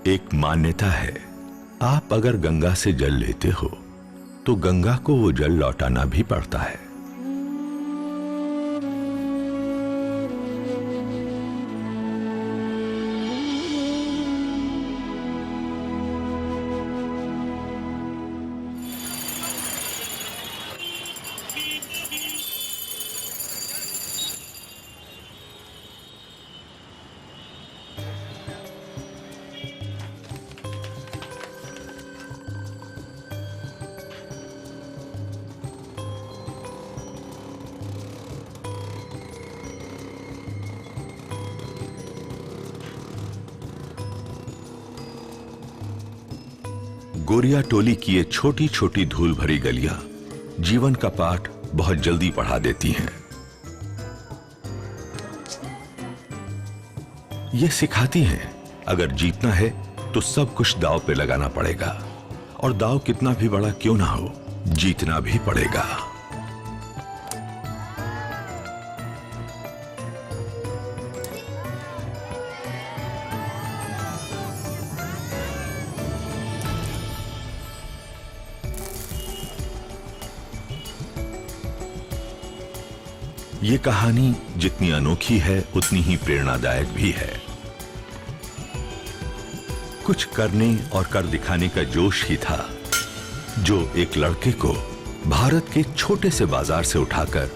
एक मान्यता है, आप अगर गंगा से जल लेते हो तो गंगा को वो जल लौटाना भी पड़ता है। गोरिया टोली की ये छोटी छोटी धूल भरी गलियां जीवन का पाठ बहुत जल्दी पढ़ा देती हैं। ये सिखाती हैं, अगर जीतना है तो सब कुछ दांव पे लगाना पड़ेगा, और दांव कितना भी बड़ा क्यों ना हो, जीतना भी पड़ेगा। ये कहानी जितनी अनोखी है उतनी ही प्रेरणादायक भी है। कुछ करने और कर दिखाने का जोश ही था जो एक लड़के को भारत के छोटे से बाजार से उठाकर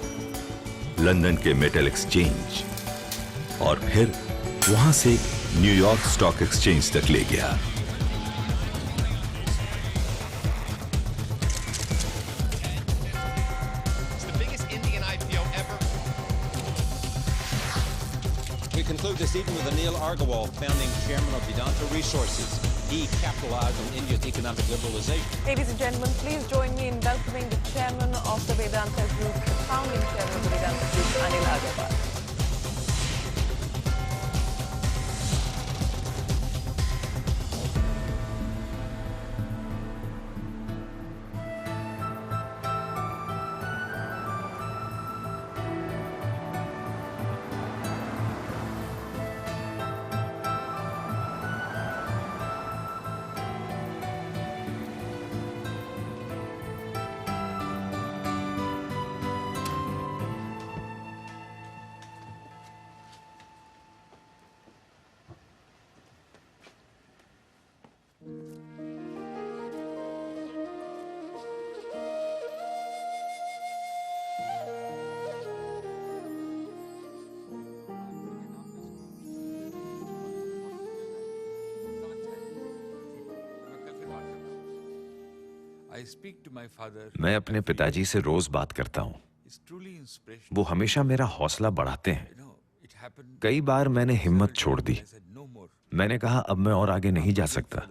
लंदन के मेटल एक्सचेंज और फिर वहां से न्यूयॉर्क स्टॉक एक्सचेंज तक ले गया। This evening with Anil Agarwal, founding chairman of Vedanta Resources. He capitalized on India's economic liberalization. Ladies and gentlemen, please join me in welcoming the chairman of the Vedanta Group, the founding chairman of the Vedanta Group, Anil Agarwal. मैं अपने पिताजी से रोज बात करता हूँ। वो हमेशा मेरा हौसला बढ़ाते हैं। कई बार मैंने हिम्मत छोड़ दी। मैंने कहा अब मैं और आगे नहीं जा सकता,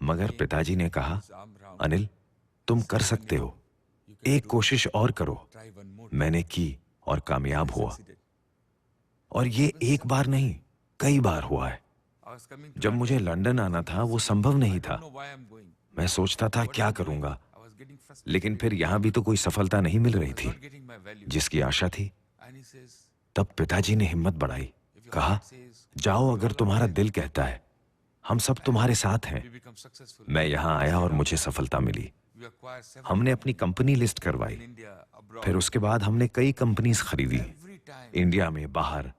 मगर पिताजी ने कहा अनिल तुम कर सकते हो, एक कोशिश और करो। मैंने की और कामयाब हुआ, और ये एक बार नहीं कई बार हुआ है। जब मुझे लंदन आना था वो संभव नहीं था। मैं सोचता था क्या करूंगा, लेकिन फिर यहां भी तो कोई सफलता नहीं मिल रही थी जिसकी आशा थी। तब पिताजी ने हिम्मत बढ़ाई, कहा जाओ अगर तुम्हारा दिल कहता है, हम सब तुम्हारे साथ हैं। मैं यहां आया और मुझे सफलता मिली। हमने अपनी कंपनी लिस्ट करवाई, फिर उसके बाद हमने कई कंपनीज खरीदी, इंडिया में, बाहर।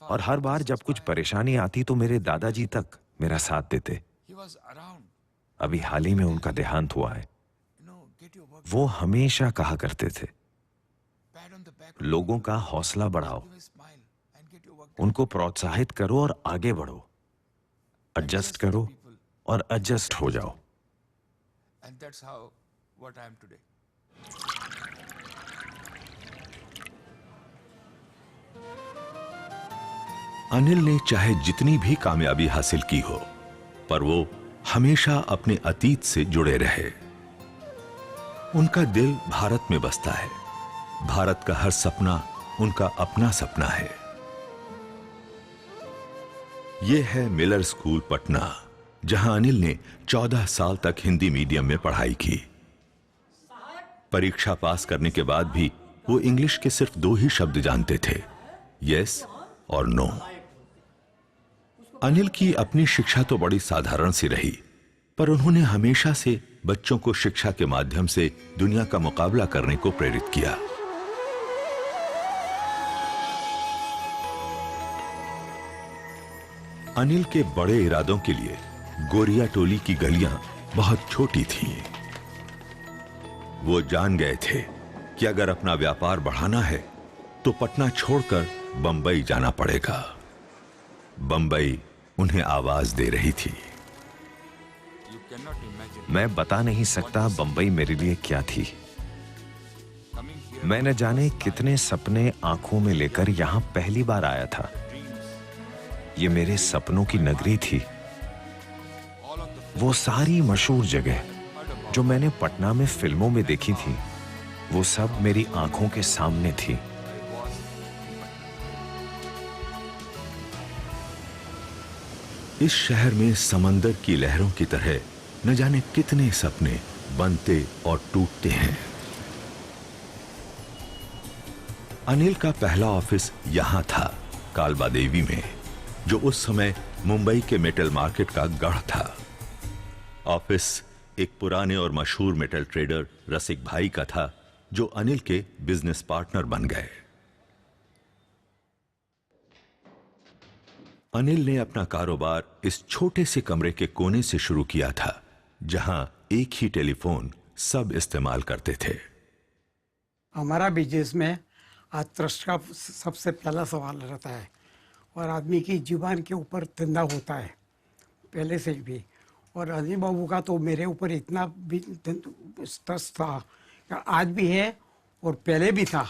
और हर बार जब कुछ परेशानी आती तो मेरे दादाजी तक मेरा साथ देते। अभी हाल ही में उनका देहांत हुआ है। वो हमेशा कहा करते थे, लोगों का हौसला बढ़ाओ, उनको प्रोत्साहित करो और आगे बढ़ो, एडजस्ट करो और एडजस्ट हो जाओ। अनिल ने चाहे जितनी भी कामयाबी हासिल की हो, पर वो हमेशा अपने अतीत से जुड़े रहे। उनका दिल भारत में बसता है। भारत का हर सपना उनका अपना सपना है। यह है मिलर स्कूल पटना, जहां अनिल ने 14 साल तक हिंदी मीडियम में पढ़ाई की। परीक्षा पास करने के बाद भी वो इंग्लिश के सिर्फ 2 ही शब्द जानते थे, यस और नो। अनिल की अपनी शिक्षा तो बड़ी साधारण सी रही, पर उन्होंने हमेशा से बच्चों को शिक्षा के माध्यम से दुनिया का मुकाबला करने को प्रेरित किया। अनिल के बड़े इरादों के लिए गोरिया टोली की गलियां बहुत छोटी थीं। वो जान गए थे कि अगर अपना व्यापार बढ़ाना है तो पटना छोड़कर बंबई जाना पड़ेगा। बंबई उन्हें आवाज दे रही थी। मैं बता नहीं सकता बंबई मेरे लिए क्या थी। मैं न जाने कितने सपने आंखों में लेकर यहां पहली बार आया था। ये मेरे सपनों की नगरी थी। वो सारी मशहूर जगह जो मैंने पटना में फिल्मों में देखी थी, वो सब मेरी आंखों के सामने थी। इस शहर में समंदर की लहरों की तरह न जाने कितने सपने बनते और टूटते हैं। अनिल का पहला ऑफिस यहां था, कालबा देवी में, जो उस समय मुंबई के मेटल मार्केट का गढ़ था। ऑफिस एक पुराने और मशहूर मेटल ट्रेडर रसिक भाई का था, जो अनिल के बिजनेस पार्टनर बन गए। अनिल ने अपना कारोबार इस छोटे से कमरे के कोने से शुरू किया था, जहां एक ही टेलीफोन सब इस्तेमाल करते थे। हमारा बिजनेस में आज ट्रस्ट का सबसे पहला सवाल रहता है, और आदमी की जुबान के ऊपर धंधा होता है पहले से भी। और अनिल बाबू का तो मेरे ऊपर इतना भी ट्रस्ट था, आज भी है और पहले भी था।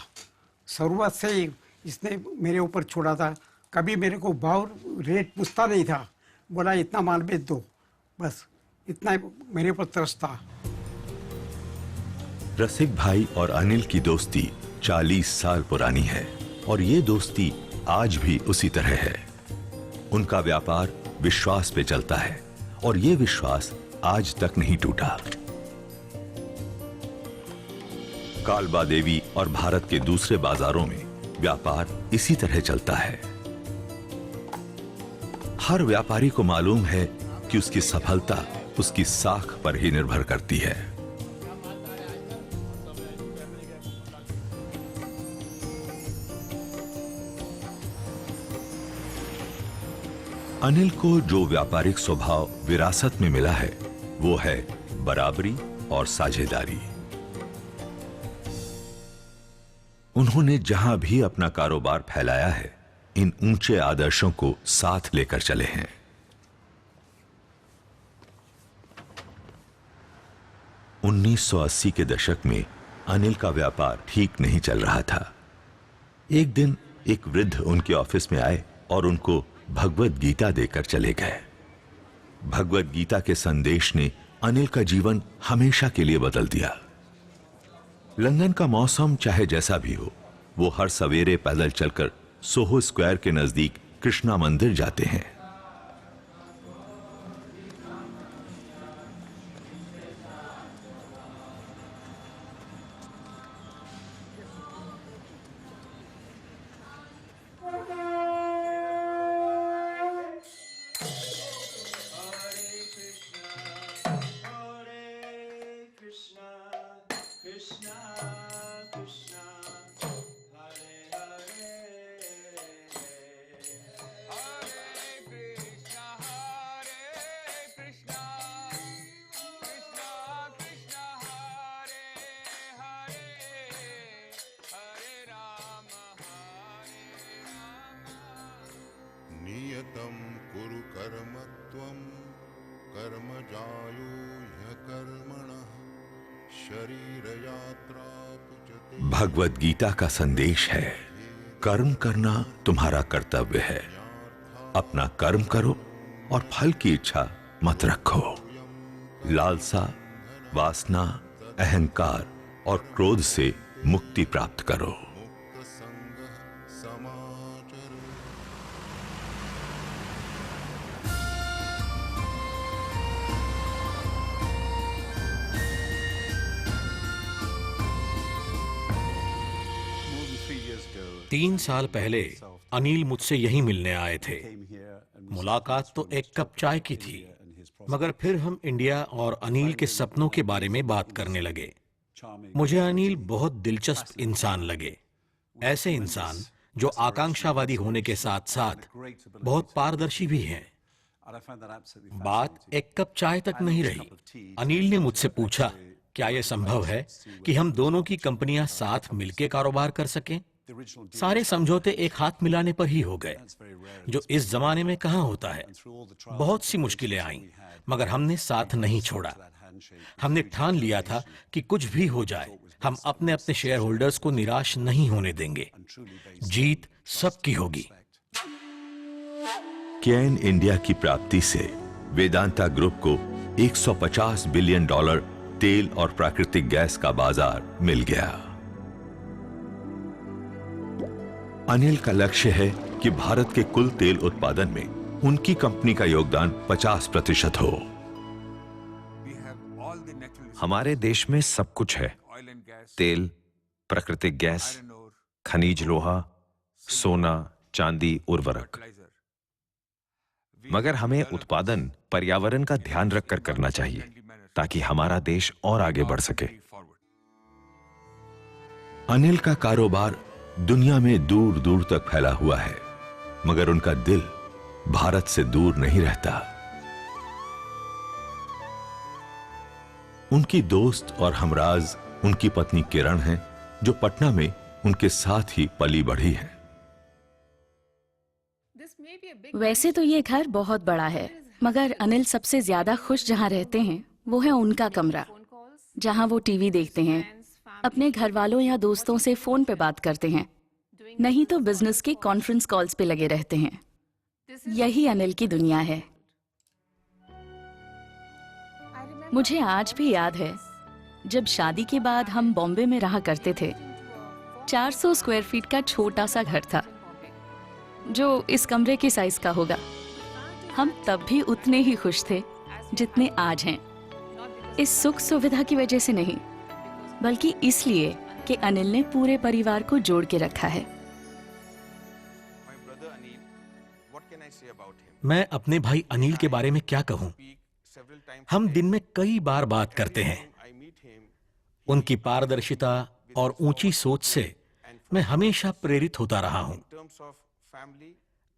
शुरुआत से ही इसने मेरे ऊपर छोड़ा था। कभी मेरे को भाव रेट पूछता नहीं था, बोला इतना माल बेच दो, बस इतना मेरे ऊपर ट्रस्ट था। रसिक भाई और अनिल की दोस्ती 40 साल पुरानी है, और ये दोस्ती आज भी उसी तरह है। उनका व्यापार विश्वास पे चलता है, और ये विश्वास आज तक नहीं टूटा। कालबा देवी और भारत के दूसरे बाजारों में व्यापार इसी तरह चलता है। हर व्यापारी को मालूम है कि उसकी सफलता उसकी साख पर ही निर्भर करती है। अनिल को जो व्यापारिक स्वभाव विरासत में मिला है, वो है बराबरी और साझेदारी। उन्होंने जहां भी अपना कारोबार फैलाया है, इन ऊंचे आदर्शों को साथ लेकर चले हैं। उन्नीस 1980 के दशक में अनिल का व्यापार ठीक नहीं चल रहा था। एक दिन एक वृद्ध उनके ऑफिस में आए और उनको भगवत गीता देकर चले गए। भगवत गीता के संदेश ने अनिल का जीवन हमेशा के लिए बदल दिया। लंदन का मौसम चाहे जैसा भी हो, वो हर सवेरे पैदल चलकर सोहो स्क्वायर के नजदीक कृष्णा मंदिर जाते हैं। नियतं कुरु कर्म त्वं कर्म जायो ह्यकर्मणः शरीर यात्रा पुजते। भगवत गीता का संदेश है, कर्म करना तुम्हारा कर्तव्य है। अपना कर्म करो और फल की इच्छा मत रखो। लालसा, वासना, अहंकार और क्रोध से मुक्ति प्राप्त करो। तीन साल पहले अनिल मुझसे यहीं मिलने आए थे। मुलाकात तो एक कप चाय की थी, मगर फिर हम इंडिया और अनिल के सपनों के बारे में बात करने लगे। मुझे अनिल बहुत दिलचस्प इंसान लगे, ऐसे इंसान जो आकांक्षावादी होने के साथ साथ बहुत पारदर्शी भी हैं। बात एक कप चाय तक नहीं रही। अनिल ने मुझसे पूछा, क्या यह संभव है कि हम दोनों की कंपनियां साथ मिलकर कारोबार कर सकें? सारे समझौते एक हाथ मिलाने पर ही हो गए, जो इस जमाने में कहां होता है। बहुत सी मुश्किलें आईं, मगर हमने साथ नहीं छोड़ा। हमने ठान लिया था कि कुछ भी हो जाए, हम अपने अपने शेयर होल्डर्स को निराश नहीं होने देंगे। जीत सबकी होगी। केन इंडिया की प्राप्ति से वेदांता ग्रुप को $150 बिलियन तेल और प्राकृतिक गैस का बाजार मिल गया। अनिल का लक्ष्य है कि भारत के कुल तेल उत्पादन में उनकी कंपनी का योगदान 50% हो। हमारे देश में सब कुछ है, तेल, प्राकृतिक गैस, खनिज लोहा, सोना, चांदी, उर्वरक। मगर हमें उत्पादन पर्यावरण का ध्यान रखकर करना चाहिए ताकि हमारा देश और आगे बढ़ सके। अनिल का कारोबार दुनिया में दूर दूर तक फैला हुआ है, मगर उनका दिल भारत से दूर नहीं रहता। उनकी दोस्त और हमराज उनकी पत्नी किरण हैं, जो पटना में उनके साथ ही पली बढ़ी है। वैसे तो ये घर बहुत बड़ा है, मगर अनिल सबसे ज्यादा खुश जहाँ रहते हैं वो है उनका कमरा, जहाँ वो टीवी देखते हैं, अपने घर वालों या दोस्तों से फोन पे बात करते हैं, नहीं तो बिजनेस के कॉन्फ्रेंस कॉल्स पे लगे रहते हैं। यही अनिल की दुनिया है। मुझे आज भी याद है जब शादी के बाद हम बॉम्बे में रहा करते थे। 400 स्क्वायर फीट का छोटा सा घर था, जो इस कमरे के साइज का होगा। हम तब भी उतने ही खुश थे जितने आज हैं। इस सुख सुविधा की वजह से नहीं, बल्कि इसलिए कि अनिल ने पूरे परिवार को जोड़ के रखा है। मैं अपने भाई अनिल के बारे में क्या कहूं? हम दिन में कई बार बात करते हैं। उनकी पारदर्शिता और ऊंची सोच से मैं हमेशा प्रेरित होता रहा हूं।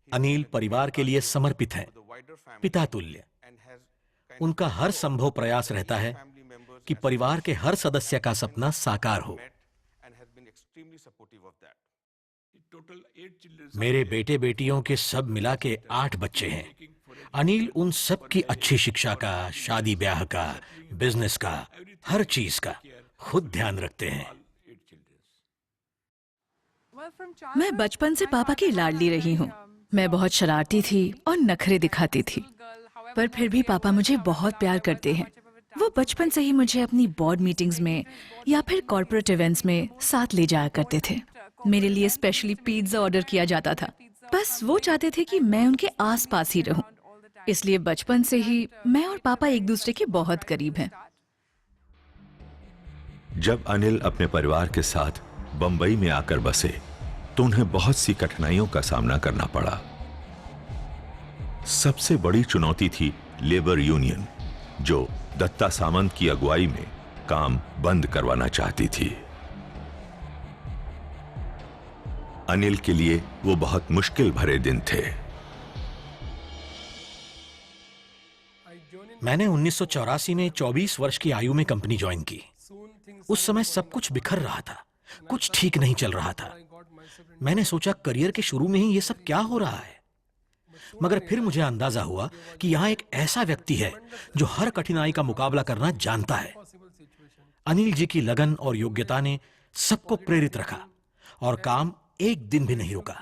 अनिल परिवार के लिए समर्पित हैं, पिता तुल्य। उनका हर संभव प्रयास रहता है कि परिवार के हर सदस्य का सपना साकार हो। मेरे बेटे बेटियों के सब मिला के 8 बच्चे हैं। अनिल उन सब की अच्छी शिक्षा का, शादी ब्याह का, बिजनेस का, हर चीज का खुद ध्यान रखते हैं। मैं बचपन से पापा की लाडली रही हूँ। मैं बहुत शरारती थी और नखरे दिखाती थी, पर फिर भी पापा मुझे बहुत प्यार करते हैं। वो बचपन से ही मुझे अपनी बोर्ड मीटिंग्स में या फिर कॉर्पोरेट इवेंट्स में साथ ले जाया करते थे। मेरे लिए स्पेशली पिज्जा ऑर्डर किया जाता था। बस वो चाहते थे कि मैं उनके आसपास ही रहूं। इसलिए बचपन से ही मैं और पापा एक दूसरे के बहुत करीब हैं। जब अनिल अपने परिवार के साथ बंबई में आकर बसे तो उन्हें बहुत सी कठिनाइयों का सामना करना पड़ा। सबसे बड़ी चुनौती थी लेबर यूनियन, जो दत्ता सामंत की अगुवाई में काम बंद करवाना चाहती थी। अनिल के लिए वो बहुत मुश्किल भरे दिन थे। मैंने 1984 में 24 वर्ष की आयु में कंपनी ज्वाइन की। उस समय सब कुछ बिखर रहा था, कुछ ठीक नहीं चल रहा था। मैंने सोचा करियर के शुरू में ही ये सब क्या हो रहा है, मगर फिर मुझे अंदाजा हुआ कि यहाँ एक ऐसा व्यक्ति है जो हर कठिनाई का मुकाबला करना जानता है। अनिल जी की लगन और योग्यता ने सबको प्रेरित रखा और काम एक दिन भी नहीं रुका।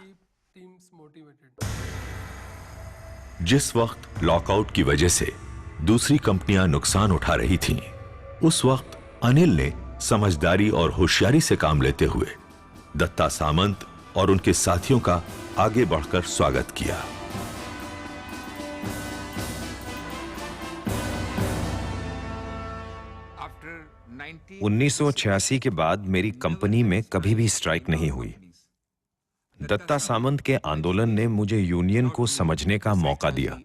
जिस वक्त लॉकआउट की वजह से दूसरी कंपनियां नुकसान उठा रही थीं, उस वक्त अनिल ने समझदारी और होशियारी से काम लेते हुए दत्ता सामंत और उनके साथियों का आगे बढ़कर स्वागत किया। उन्नीस 1986 के बाद मेरी कंपनी में कभी भी स्ट्राइक नहीं हुई। दत्ता सामंत के आंदोलन ने मुझे यूनियन को समझने का मौका दिया।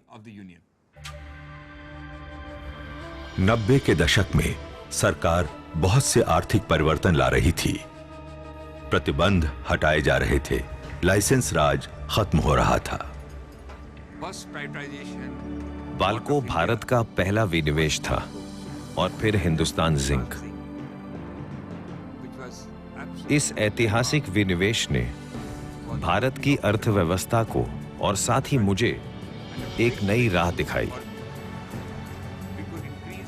90 के दशक में सरकार बहुत से आर्थिक परिवर्तन ला रही थी। प्रतिबंध हटाए जा रहे थे, लाइसेंस राज खत्म हो रहा था। बाल्को भारत का पहला विनिवेश था और फिर हिंदुस्तान जिंक। इस ऐतिहासिक विनिवेश ने भारत की अर्थव्यवस्था को और साथ ही मुझे एक नई राह दिखाई।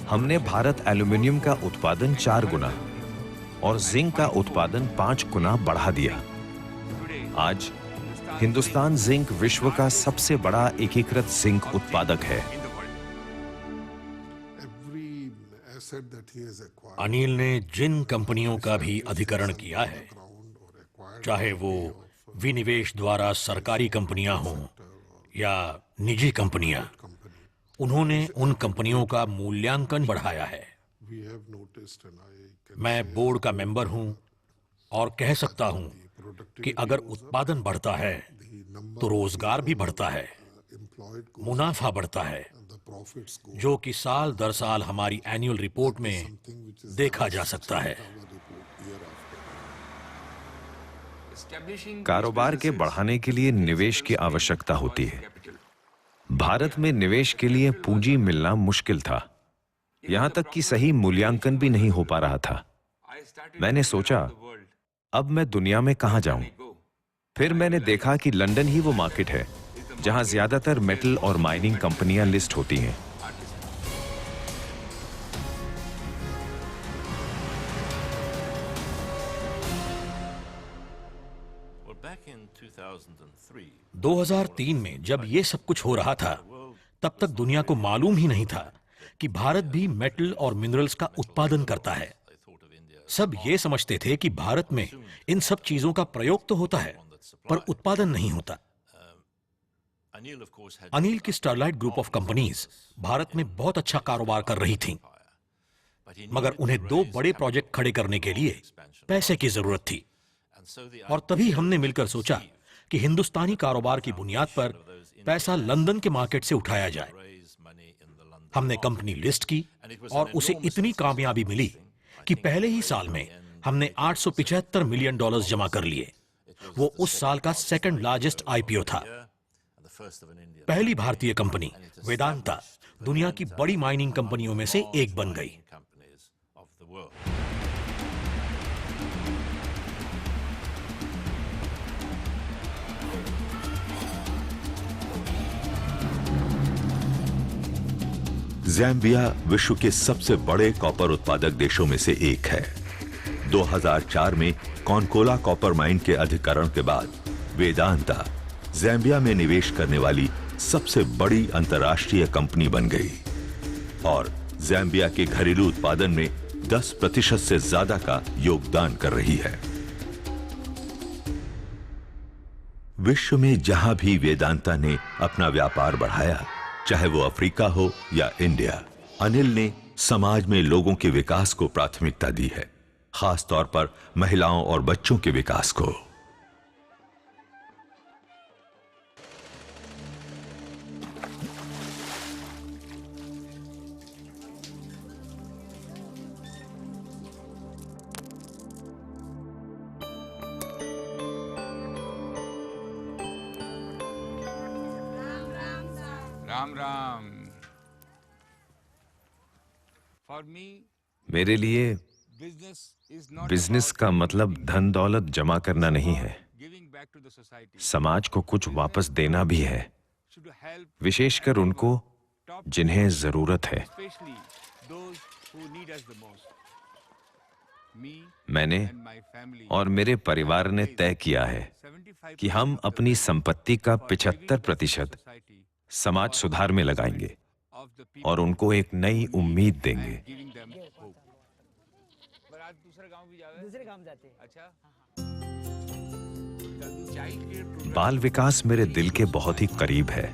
हमने भारत एल्यूमीनियम का उत्पादन 4 गुना और जिंक का उत्पादन 5 गुना बढ़ा दिया। आज हिंदुस्तान जिंक विश्व का सबसे बड़ा एकीकृत जिंक उत्पादक है। अनिल ने जिन कंपनियों का भी अधिकरण किया है, चाहे वो विनिवेश द्वारा सरकारी कंपनियां हों या निजी कंपनियां, उन्होंने उन कंपनियों का मूल्यांकन बढ़ाया है। मैं बोर्ड का मेंबर हूं और कह सकता हूं कि अगर उत्पादन बढ़ता है तो रोजगार भी बढ़ता है, मुनाफा बढ़ता है, जो कि साल दर साल हमारी एनुअल रिपोर्ट में देखा जा सकता है। कारोबार के बढ़ाने के लिए निवेश की आवश्यकता होती है। भारत में निवेश के लिए पूंजी मिलना मुश्किल था, यहां तक कि सही मूल्यांकन भी नहीं हो पा रहा था। मैंने सोचा, अब मैं दुनिया में कहां जाऊं? फिर मैंने देखा कि लंदन ही वो मार्केट है जहां ज्यादातर मेटल और माइनिंग कंपनियां लिस्ट होती हैं। in 2003 में जब ये सब कुछ हो रहा था, तब तक दुनिया को मालूम ही नहीं था कि भारत भी मेटल और मिनरल्स का उत्पादन करता है। सब ये समझते थे कि भारत में इन सब चीजों का प्रयोग तो होता है, पर उत्पादन नहीं होता। अनिल की Sterlite group of companies Bharat में बहुत अच्छा कारोबार कर रही थीं, मगर उन्हें 2 बड़े प्रोजेक्ट खड़े करने के लिए पैसे की जरूरत थी। और तभी हमने मिलकर सोचा कि हिंदुस्तानी कारोबार की बुनियाद पर पैसा लंदन के मार्केट से उठाया जाए। हमने कंपनी लिस्ट की और उसे इतनी कामयाबी मिली कि पहले ही साल में हमने $875 मिलियन जमा कर लिए। वो उस साल का सेकंड लार्जेस्ट आईपीओ था। पहली भारतीय कंपनी वेदांता दुनिया की बड़ी माइनिंग कंपनियों में से एक बन गई। ज़ैम्बिया विश्व के सबसे बड़े कॉपर उत्पादक देशों में से एक है। 2004 में कॉनकोला कॉपर माइन के अधिकरण के बाद वेदांता ज़ैम्बिया में निवेश करने वाली सबसे बड़ी अंतर्राष्ट्रीय कंपनी बन गई और ज़ैम्बिया के घरेलू उत्पादन में 10% से ज्यादा का योगदान कर रही है। विश्व में जहां भी वेदांता ने अपना व्यापार बढ़ाया, चाहे वो अफ्रीका हो या इंडिया, अनिल ने समाज में लोगों के विकास को प्राथमिकता दी है, खास तौर पर महिलाओं और बच्चों के विकास को। राम राम। मेरे लिए बिजनेस का मतलब धन दौलत जमा करना नहीं है, समाज को कुछ वापस देना भी है, विशेषकर उनको जिन्हें जरूरत है। मैंने और मेरे परिवार ने तय किया है कि हम अपनी संपत्ति का 75% समाज सुधार में लगाएंगे और उनको एक नई उम्मीद देंगे। बाल विकास मेरे दिल के बहुत ही करीब है।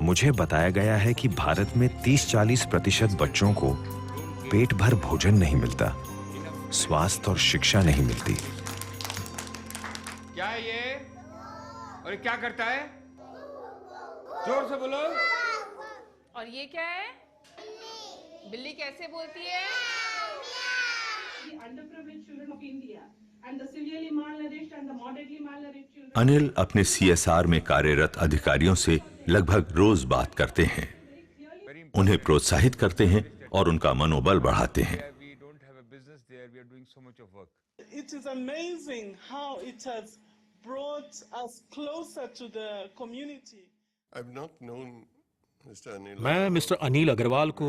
मुझे बताया गया है कि भारत में 30-40% बच्चों को पेट भर भोजन नहीं मिलता, स्वास्थ्य और शिक्षा नहीं मिलती। क्या ये और ये क्या करता है? जोर से बोलो। और ये क्या है? बिल्ली कैसे बोलती है? अनिल अपने सीएसआर में कार्यरत अधिकारियों से लगभग रोज बात करते हैं, उन्हें प्रोत्साहित करते हैं और उनका मनोबल बढ़ाते हैं। It is amazing how it has brought us closer to the community. I've not known Mr. Anil. मैं मिस्टर अनिल अग्रवाल को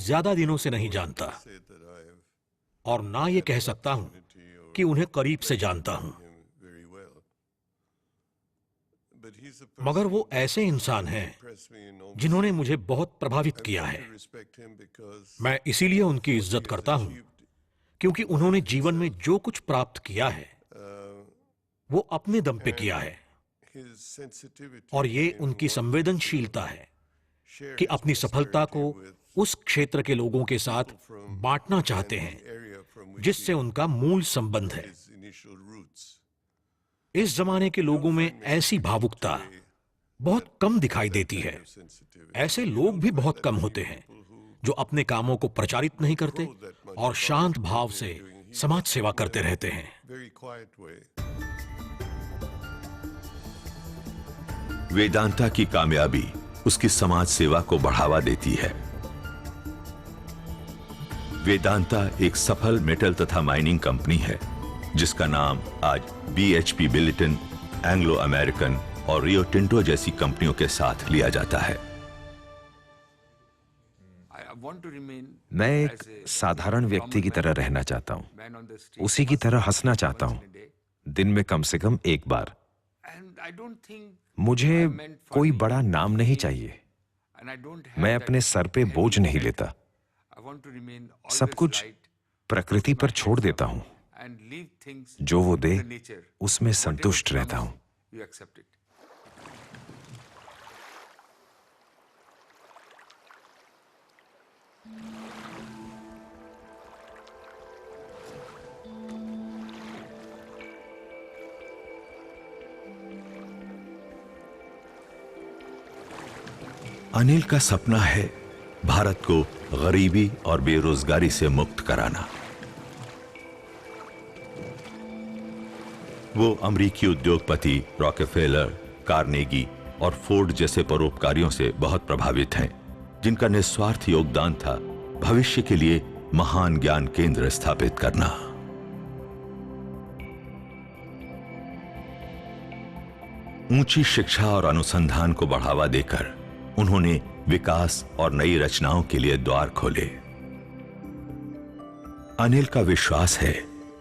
ज्यादा दिनों से नहीं जानता Say that I've और ना ये कह सकता हूं कि उन्हें करीब से जानता हूं, known him very well. But he's a मगर person वो ऐसे इंसान हैं who impressed me enormously. जिन्होंने मुझे बहुत प्रभावित I किया है। really respect him because मैं इसीलिए उनकी इज्जत करता हूं क्योंकि उन्होंने जीवन में जो कुछ प्राप्त किया है वो अपने दम पे किया है, his sensitivity और ये उनकी संवेदनशीलता है कि अपनी सफलता को उस क्षेत्र के लोगों के साथ बांटना चाहते हैं area from which जिससे उनका मूल संबंध है। his initial roots. इस जमाने के लोगों में ऐसी भावुकता बहुत कम दिखाई देती है। ऐसे लोग भी बहुत कम होते हैं जो अपने कामों को प्रचारित नहीं करते और शांत भाव से समाज सेवा करते रहते हैं। Very quiet way. वेदांता की कामयाबी उसकी समाज सेवा को बढ़ावा देती है। वेदांता एक सफल मेटल तथा माइनिंग कंपनी है जिसका नाम आज BHP बिलिटन, एंग्लो अमेरिकन और रियो टिंटो जैसी कंपनियों के साथ लिया जाता है। मैं एक साधारण व्यक्ति की तरह रहना चाहता हूं, उसी की तरह हंसना चाहता हूं, दिन में कम से कम एक बार। मुझे कोई बड़ा नाम नहीं चाहिए, मैं अपने सर पे बोझ नहीं लेता, सब कुछ प्रकृति पर छोड़ देता हूं, जो वो दे उसमें संतुष्ट रहता हूं। अनिल का सपना है भारत को गरीबी और बेरोजगारी से मुक्त कराना। वो अमेरिकी उद्योगपति रॉकेफेलर, कार्नेगी और फोर्ड जैसे परोपकारियों से बहुत प्रभावित हैं, जिनका निस्वार्थ योगदान था भविष्य के लिए महान ज्ञान केंद्र स्थापित करना। ऊंची शिक्षा और अनुसंधान को बढ़ावा देकर उन्होंने विकास और नई रचनाओं के लिए द्वार खोले। अनिल का विश्वास है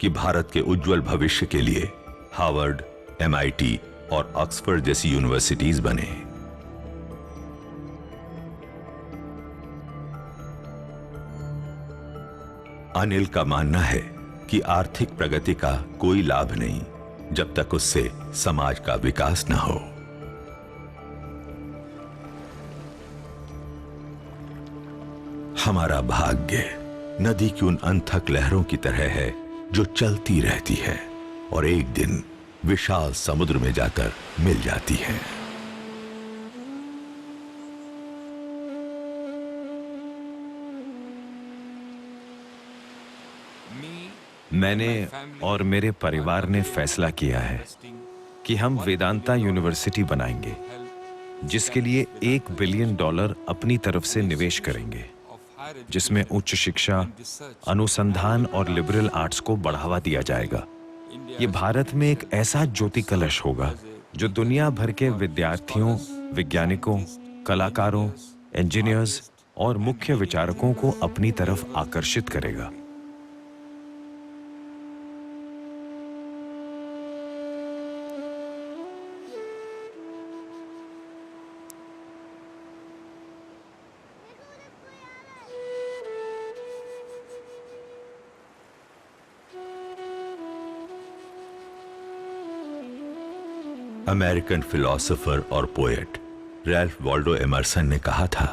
कि भारत के उज्जवल भविष्य के लिए हार्वर्ड, MIT और ऑक्सफोर्ड जैसी यूनिवर्सिटीज बने। अनिल का मानना है कि आर्थिक प्रगति का कोई लाभ नहीं जब तक उससे समाज का विकास न हो। हमारा भाग्य नदी की उन अनथक लहरों की तरह है जो चलती रहती है और एक दिन विशाल समुद्र में जाकर मिल जाती है। मैंने और मेरे परिवार ने फैसला किया है कि हम वेदांता यूनिवर्सिटी बनाएंगे, जिसके लिए $1 बिलियन अपनी तरफ से निवेश करेंगे, जिसमें उच्च शिक्षा, अनुसंधान और लिबरल आर्ट्स को बढ़ावा दिया जाएगा। ये भारत में एक ऐसा ज्योति कलश होगा जो दुनिया भर के विद्यार्थियों, वैज्ञानिकों, कलाकारों, इंजीनियर्स और मुख्य विचारकों को अपनी तरफ आकर्षित करेगा। अमेरिकन फिलोसोफर और पोएट रैल्फ वॉल्डो एमर्सन ने कहा था,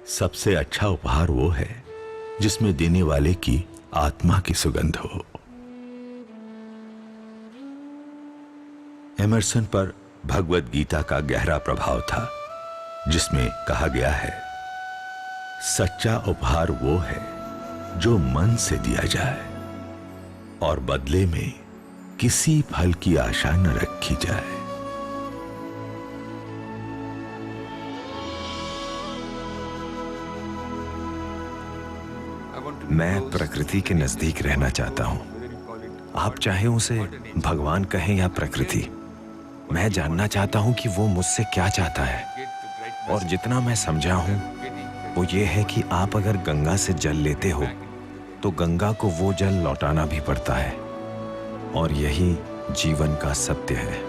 सबसे अच्छा उपहार वो है जिसमें देने वाले की आत्मा की सुगंध हो। एमर्सन पर भगवद गीता का गहरा प्रभाव था, जिसमें कहा गया है, सच्चा उपहार वो है जो मन से दिया जाए और बदले में किसी फल की आशा न रखी जाए। मैं प्रकृति के नजदीक रहना चाहता हूं। आप चाहे उसे भगवान कहें या प्रकृति, मैं जानना चाहता हूं कि वो मुझसे क्या चाहता है। और जितना मैं समझा हूं वो ये है कि आप अगर गंगा से जल लेते हो तो गंगा को वो जल लौटाना भी पड़ता है, और यही जीवन का सत्य है।